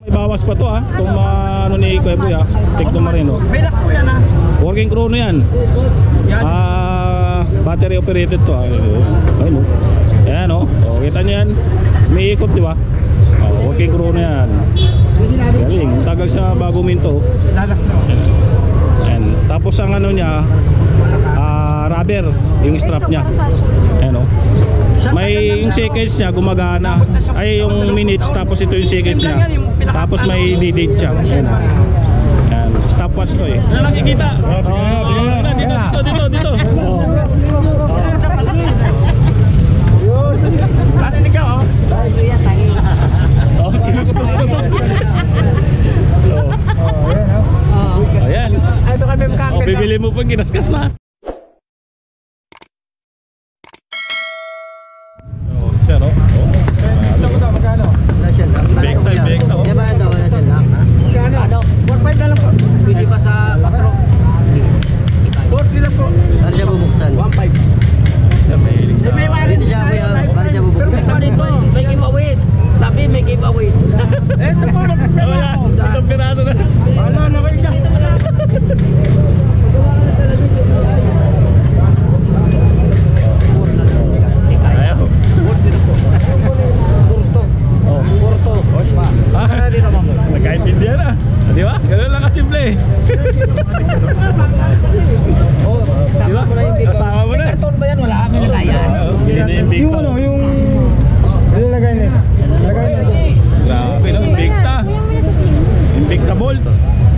May bawas pa to ha. Kung ano ni Kuya Boy ha. Tignan mo rin oh. May lock po yan ha. Working chrono yan. Battery operated to ha. Ayun oh. Ayan oh. Kita nyo yan. May ikot di ba? Working chrono yan. Galing. Tagal sa bago minto. Ayan. Tapos ang ano niya, rubber, yung strap niya. Ayan o. May yung seconds niya gumagana. Ay yung minutes, tapos ito yung seconds niya. Tapos may date siya. Ayan. Ayan. Stopwatch to eh. Ano nakikita? Dito. Narinig ka oh. Ayan. Ito kami makakita. Bibili mo pa, ginasgas na. Siya no? Magkano? Wala siya lang. Bake time. Kaya ba ito? Wala siya lang. Magkano? 4.5 na lang po. Bili pa sa patro. 40 lang po. Para siya bubuksan. 1.5. Siya may hilig sa... May warranty Hindi siya kuya. Para siya Pero bubuksan. dito, may giveaways. Sabi may giveaways. Ito po, Wala, isang piraso na. Wala na kayo dyan. Ayaw. Porto. Nagkaintindihan na. Di ba? Ganun lang kasimple. Oh, sama mo na yung big. Kasama mo na. May karton ba yan? Wala kami nalayan. Bili na yung big to. Yung nilagay na. Grabe no, yung big ta. Yung big ta bolt.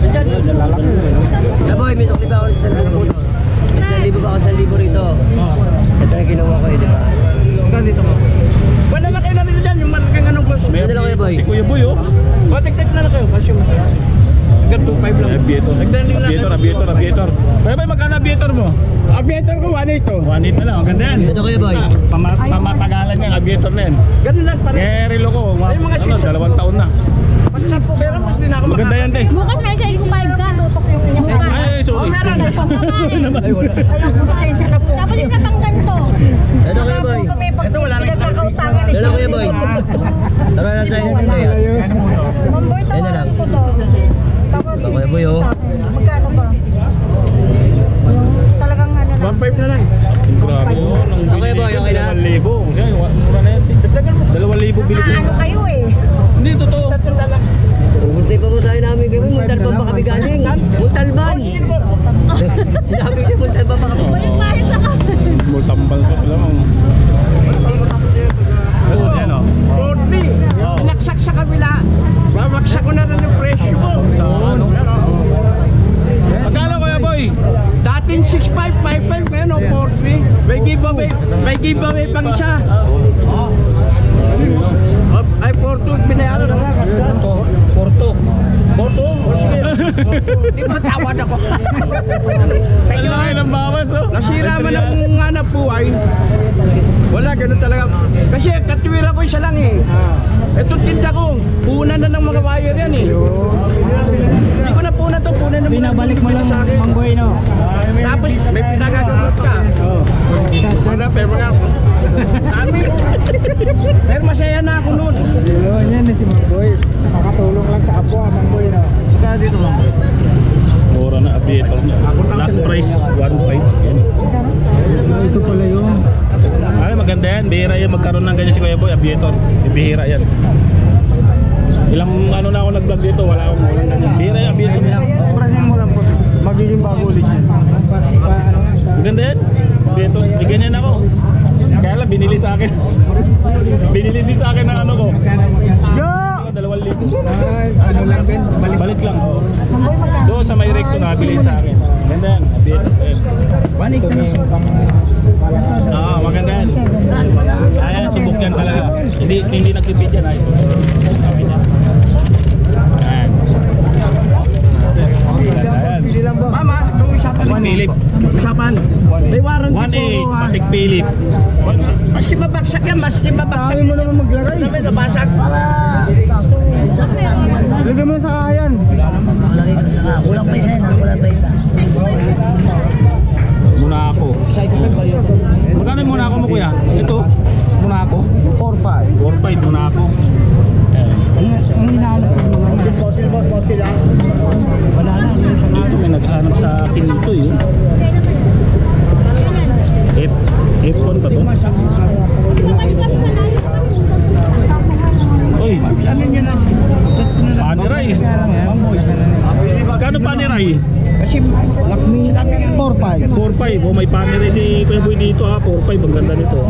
Kaya boy, may sukli ba ako ng 1,000? May 1,000 ba ako 1,000 rito? Ito na ginawa ko eh, di ba? Ganito mo. Wala na kayo na rin dyan, yung malaking anong cost. May Ano lang kayo, boy? si Kuya Boy oh. Patik-tik na kayo, kasi yung hanggang 2.5 lang. Aviator. Kaya ba magkano aviator mo? Aviator ko, 1.8 to. 1.8 na lang, maganda yan. Ito kuya boy. Pamatagalan yan, aviator na yan. Ganun lang pare. Eh, relo ko, Ay, mga ano, 2 taon na. Pasap po, pero mas din ako Maganda yan, te. Bukas may sa yung 5 ka, tutok yung inyong ka. Ay, sorry. meron na. Ayaw ko pasensya na po. Tapos yung kapang ganito. Ito kuya boy. Ito wala na. Pinagkakautangan ni Ito kuya boy. Tara na tayo sa kaya. Mamboy, Ayun na lang. tawaran ko to. Tapos Ito kuya boy oh. sa akin. Magkano ba? Yung talagang ano na. 1.5 na lang. Grabe oh. Okay, boy, okay na? 2,000. Yan, mura na yan. 2,000 bili ko. Ano kayo eh? Hindi, totoo. Ubus na yung pamasahe namin kayo. Muntalban pa kami galing. Muntalban. Sinabi ko muntalban pa kami. Mahit na ka. Multambal pa pala. Oh, yan oh. 40. Naksak sa kabila. Babaksak ko na rin yung presyo mo. Sa ano? Pagkano Kuya Boy? Dating 6.5, 5.5, ngayon o 40. May giveaway pang isa. Ay, Porto, binayaran na. Porto. O sige. Di ba tawad ako? Ang laki ng bawas oh. Nasira man ang hanap buhay. Wala, ganun talaga. Kasi katwira ko isa lang eh. Itong tinda ko, punan na ng mga wire yan eh. Hindi ko na punan to, punan na Pinabalik mo lang sa akin. Manggoy no. Tapos may pinagagamot ka. Wala, pero mga dami. Pero masaya na ako noon. Yun yan si Manggoy. Makatulong lang sa kapwa Manggoy no. Kaya dito mo. Mura na aviator niya. Last price 1.5. Yan. Ito pala yun. Ay, maganda yan. Bihira yan magkaroon ng ganyan si Kuya Boy, aviator. Bihira yan. Ilang ano na ako nag-vlog dito, wala akong ganyan. Bihira yan, aviator niya. Prasin mo lang po. Magiging bago ulit yan. Maganda yan. Aviator. May ganyan ako. Kaya lang, binili sa akin. Binili din sa akin ng ano ko. Yo! 2,000. Ano lang din. Balik lang. Oh. Doon sa may recto na bilhin sa akin. Ganda yan. Aviator. Maganda yan. Ayan, subok yan talaga. Hindi nagtipid yan. Ay. Ayan. Pili lang ba? Mama, itong usapan. Patik Philip. Usapan. May warranty 1.8. Patik Philip. Maski mabaksak yan, maski mabaksak. Sabi mo naman maglagay. Sabi, nabasag. Lagay mo sa kayan. Kulang pa isa na, kulang pa isa. Muna ako. Magkano yung muna ako mo kuya? Ito. Muna ako. 4-5. 4.5 muna ako. Ang hinahanap ko naman. Ito yun. F1 pa to. Uy, Ano nyo na? Paneray. Kano Paneray? Kasi sinabi nga 4-5. 4.5. Oh, may Paneray si Kuya Boy dito ha. 4.5. Ang ganda nito.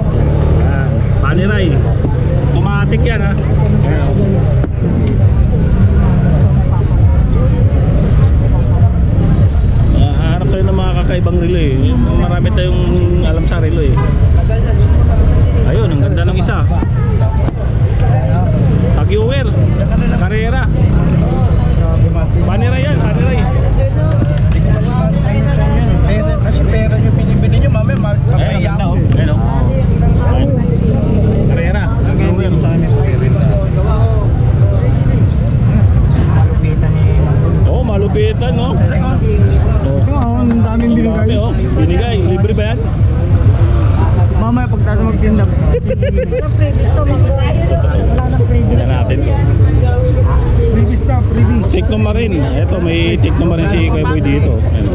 Yan. Paneray. Automatic yan ha. Ayan. Hanap tayo ng mga kakaibang relo eh. Marami tayong alam sa relo eh. Ayun, ang ganda ng isa. Tag-viewer. Carrera. Paneray yan, Paneray. Kasi pera nyo binibili nyo, mamaya mapaya ako. Ayun o. Carrera. Tag-viewer. Oh, malupitan no. Ang daming binigay. Oh, binigay. Libre ba yan? Mamaya pagtasa magtinda. Tignan natin. Previous na, previous. Tikno Marin. Ito, may Tikno Marin si Kuya Boy dito. Ayun.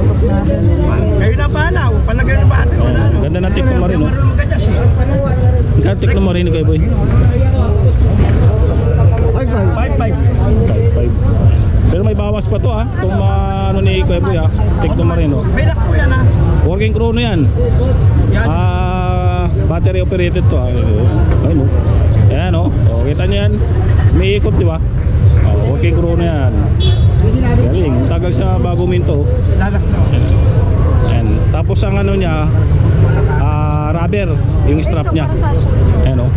Kayo na panaw, palagay na ba atin Oh, wala? ganda ng Tikno Marin no. Marunong ka dyan. Ganda Tikno Marin ni Kuya Boy. 5-5. 5.5. Pero may bawas pa to ha. Itong ano ni Kuya Boy ha. Tikno Marin no. May lakpo yan ha. Working chrono yan. Yan. Battery operated to ha. Ayun o. Ayan o. Oh, kita nyo yan. May ikot di ba? Oh, working chrono yan. Galing. Tagal sa bago minto. Lalakpo. Ayan. Tapos ang ano niya, rubber, yung strap niya. Ayan o.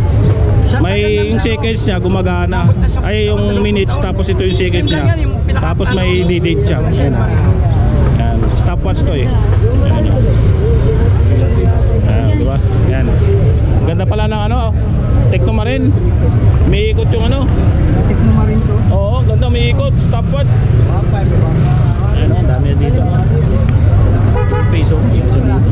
May yung seconds niya gumagana. Ay yung minutes tapos ito yung seconds niya. Tapos may date siya. Ayan. Ayan. Stopwatch to eh. Ayan o. Ayan, di ba? Ayan. Ang ganda pala ng ano, Tikno Marin. May ikot yung ano. Tikno Marin to. Oo, ganda may ikot, stopwatch. Ayan o, dami na dito. Peso. Peso dito.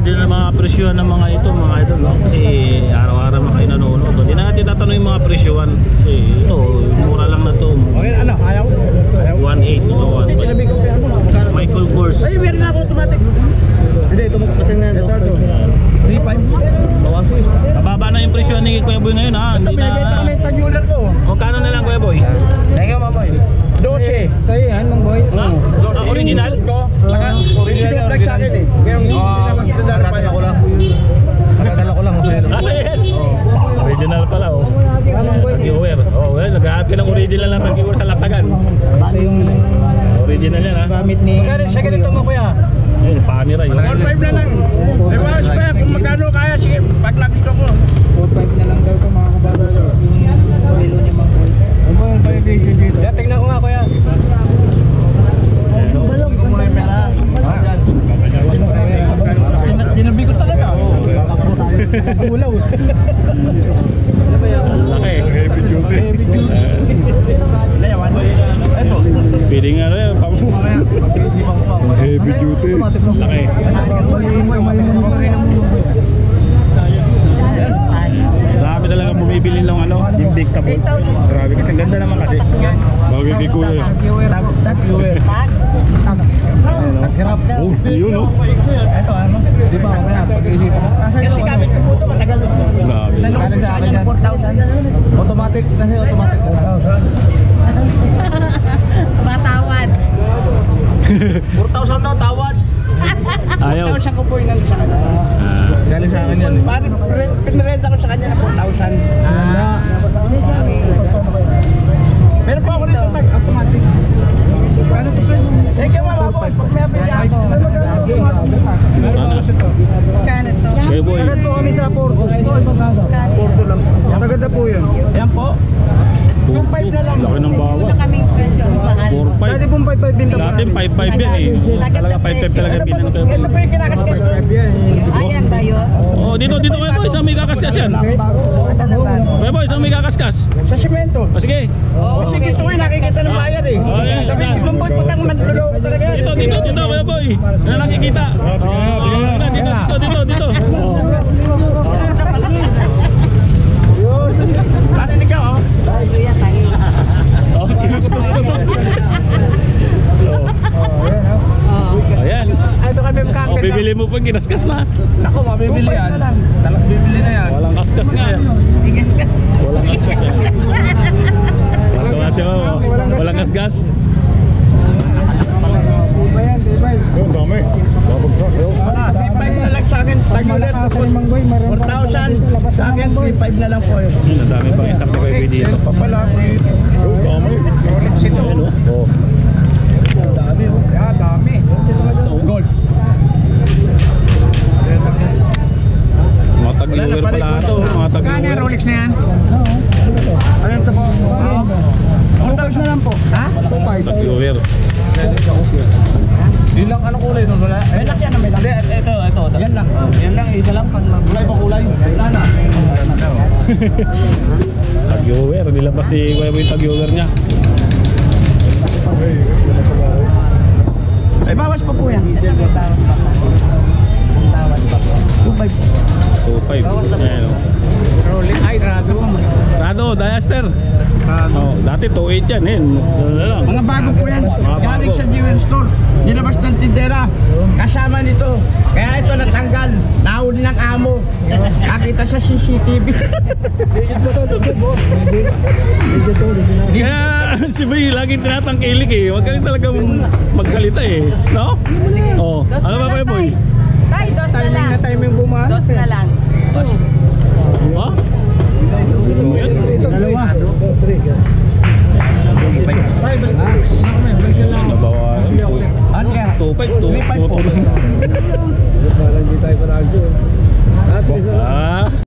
Din ang mga presyuhan ng mga ito, mga idol, no? Kasi araw-araw na kayo nanonood. Hindi na natin tatanong yung mga presyuhan. Kasi ito, mura lang na to. Okay, ano? Ayaw? 1.8 ito, 1.5. Michael Kors. Ay, meron na ako automatic. Hindi, ito magpatay na ito. 3-5. Kababa na yung presyo ni Kuya Boy ngayon ha. Hindi Pinagkita ko na na. yung tag-unit ko. Magkano na lang Kuya Boy? Thank you, Maboy. 12. Sa'yo yan, Mang Boy. Original? Original vlog sa akin eh. Ngayon, Nakadala ko lang. Nasa yan? Original pala oh. Tag-viewer. Oh, well, naghahanap ka ng original na tag-viewer sa Latagan. Ito yung Original yan ha. gamit ni... Magkano siya ganito mo kuya? Ayun, Paneray. 4-5 na lang. May bawas pa yan. Kung magkano kaya, sige, pag nagusto ko. 4-5 na lang daw ito mga kababas. Yung relo ni Mang Boy. Ang Boy, ang violation dito. Kaya tingnan ko nga kuya. Ayun, oh. Dinabi ko talaga. Ulaw. Ang laki. Heavy duty. Layawan. Ito. Feeling ano yun. Heavy duty. Laki. Grabe talaga bumibili ng ano, yung big tapon. Grabe kasi ang ganda naman kasi. Bagay kay Kuya. Tag-viewer. Hirap. Oh, yun oh. Ito ano? Di ba, mamaya, pag-iisipan. Kasi gamit ko po ito, matagal. Grabe. Tanong ko sa kanya 4,000. Automatic kasi automatic. Batawad. 4,000 daw tawad. Ayaw. 4,000 ko po yun sa kanya. Galing sa akin yan. Parang pinirenta ko sa kanya na 4,000. Meron pa ako rito automatic. Ano to? Thank you mama boy. Pag may apel ako. Meron pa ako ito. Magkano to? Kaya boy. Sagad po kami sa Porto. Porto lang po. Sagad na po yun. Yan po. Yung 5 na lang. Laki ng bawas. Ito kaming presyo. Mahal. 4.5. Dati pong 5-5 din daw. Dati 5.5 yan eh. Talaga 5.5 talaga Ito binan ko. po yung kinakaskas ko. Ayan ba yun? Oh, dito kayo boy, isang may kakaskas yan. Asan na ba? Kaya boy, isang may kaskas? Sa simento. Sige. Kasi gusto ko yung nakikita ng buyer eh. Oh, yeah. Sabi si Bumboy, putang manluloko talaga yan. Dito, Kuya Boy. Ano nakikita? Dito. Yun. Narinig ka oh. Oh, kinuskus. Ayan. Ito kami Oh, makakita. bibili mo pag kinaskas na. Ako, mabibili yan. Talang bibili na yan. Walang kaskas nga. Walang kaskas yan. Walang kasi mo. Walang kaskas. Diba yan, diba? Ang dami. Babagsak. Ah, 3.5 na lang sa akin. Tagulit. Malakasan ni Manggoy, meron pa 4,000. Sa akin, 3.5 na lang po yun. Ang dami pang stock ni Kuya Boy dito. Papala. Ang dami. Rolex ito. Ayan oh. Dami oh. Yeah, dami. Gold. Mga tag-viewer pala ito. Mga tag-viewer. Rolex na yan? Ano ito po? 4,000 na lang po. Ha? Tag-viewer. Di lang anong kulay nun? Wala. May laki yan, may laki. Ito. Yan lang. Yan lang, isa lang. Kulay pa kulay. Wala na. Tag-viewer. Nilabas ni Kuya Boy yung tag-viewer niya. Ay, bawas pa po yan. 2.5. 2.5. Ayan oh. Rolex. Ay, Rado. Rado, Diaster. Oh, dati 2.8 yan eh. Ano na lang. Mga bago po yan. Mga Galing bago. sa jewel store. Nilabas ng tindera. Kasama nito. Kaya ito natanggal. Nahuli ng amo. Nakita sa CCTV. Kaya si Boy laging tinatangkilik eh. Huwag ka rin talagang magsalita eh. No? Oh, ano ba Kuya Boy? Tay, dos na lang. timing bumahan. Dos na lang. Oh? Ano yan? Dalawa. Nabawa. Ano kaya? 2.5,